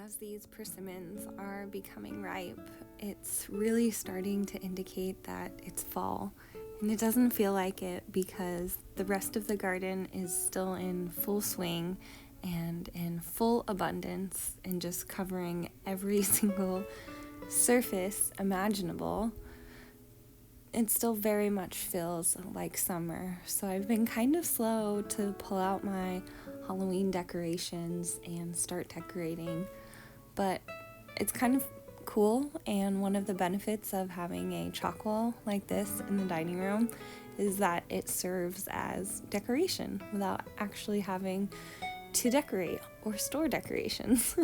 as these persimmons are becoming ripe, it's really starting to indicate that it's fall. And it doesn't feel like it because the rest of the garden is still in full swing and in full abundance and just covering every single surface imaginable. It still very much feels like summer. So I've been kind of slow to pull out my Halloween decorations and start decorating. But it's kind of cool, and one of the benefits of having a chalk wall like this in the dining room is that it serves as decoration without actually having to decorate or store decorations.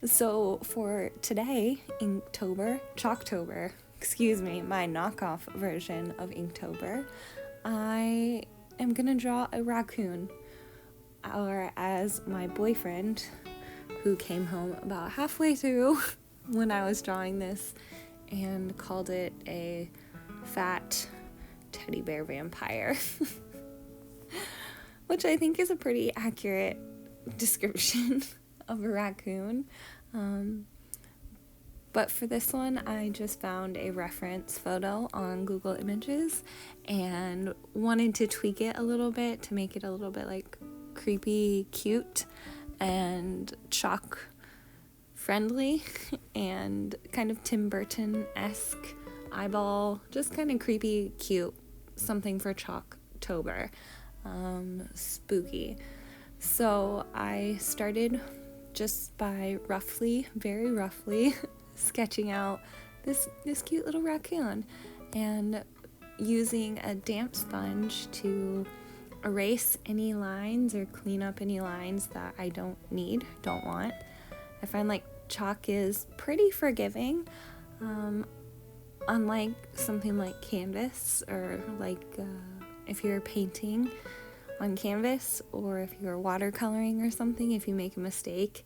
So for today, CHALKTOBER, my knockoff version of Inktober, I am gonna draw a raccoon, or as my boyfriend, who came home about halfway through when I was drawing this and called it a fat teddy bear vampire, which I think is a pretty accurate description of a raccoon. But for this one, I just found a reference photo on Google Images and wanted to tweak it a little bit to make it a little bit like creepy, cute, and chalk friendly, and kind of Tim Burton-esque eyeball, just kind of creepy, cute, something for Chalktober, spooky. So I started just by very roughly sketching out this cute little raccoon and using a damp sponge to erase any lines or clean up any lines that I don't want. I find like chalk is pretty forgiving, unlike something like canvas, or like if you're painting on canvas, or if you're watercoloring or something, if you make a mistake,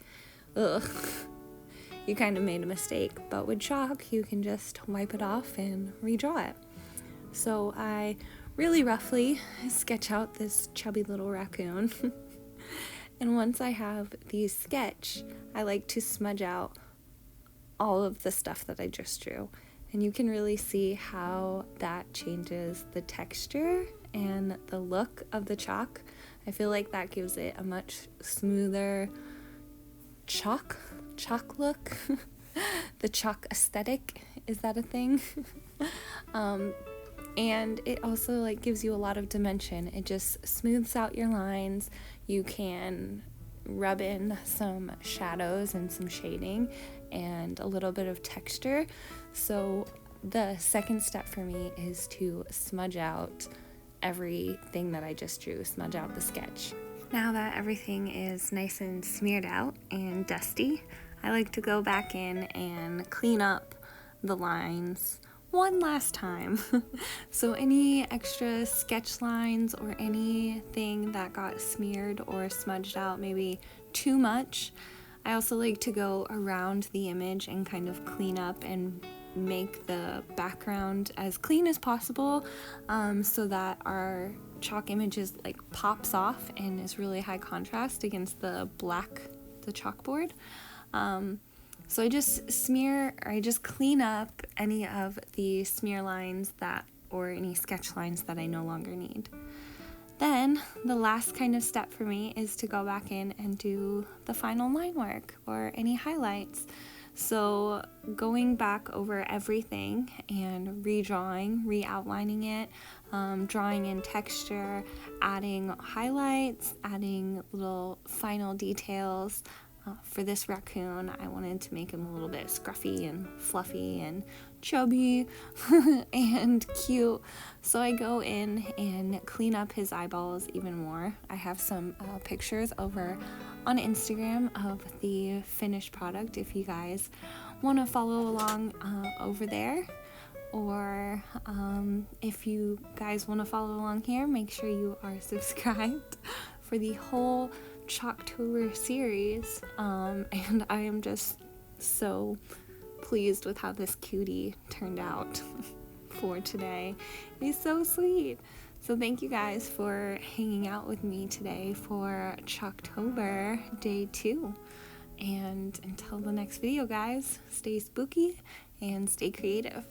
you kind of made a mistake. But with chalk, you can just wipe it off and redraw it. So I really roughly sketch out this chubby little raccoon. And once I have the sketch, I like to smudge out all of the stuff that I just drew. And you can really see how that changes the texture and the look of the chalk. I feel like that gives it a much smoother chalk look. The chalk aesthetic, is that a thing? And it also like gives you a lot of dimension. It just smooths out your lines. You can rub in some shadows and some shading and a little bit of texture. So the second step for me is to smudge out everything that I just drew, smudge out the sketch. Now that everything is nice and smeared out and dusty, I like to go back in and clean up the lines one last time. So any extra sketch lines or anything that got smeared or smudged out maybe too much, I also like to go around the image and kind of clean up and make the background as clean as possible, so that our chalk image is like pops off and is really high contrast against the chalkboard. So I just clean up any of the smear lines or any sketch lines that I no longer need. Then the last kind of step for me is to go back in and do the final line work or any highlights. So going back over everything and redrawing, re-outlining it, drawing in texture, adding highlights, adding little final details. For this raccoon, I wanted to make him a little bit scruffy and fluffy and chubby and cute. So I go in and clean up his eyeballs even more. I have some pictures over on Instagram of the finished product if you guys want to follow along over there. Or if you guys want to follow along here, make sure you are subscribed for the whole CHALKTOBER series, and I am just so pleased with how this cutie turned out for today. He's so sweet. So thank you guys for hanging out with me today for CHALKTOBER day 2, And until the next video, guys, stay spooky and stay creative.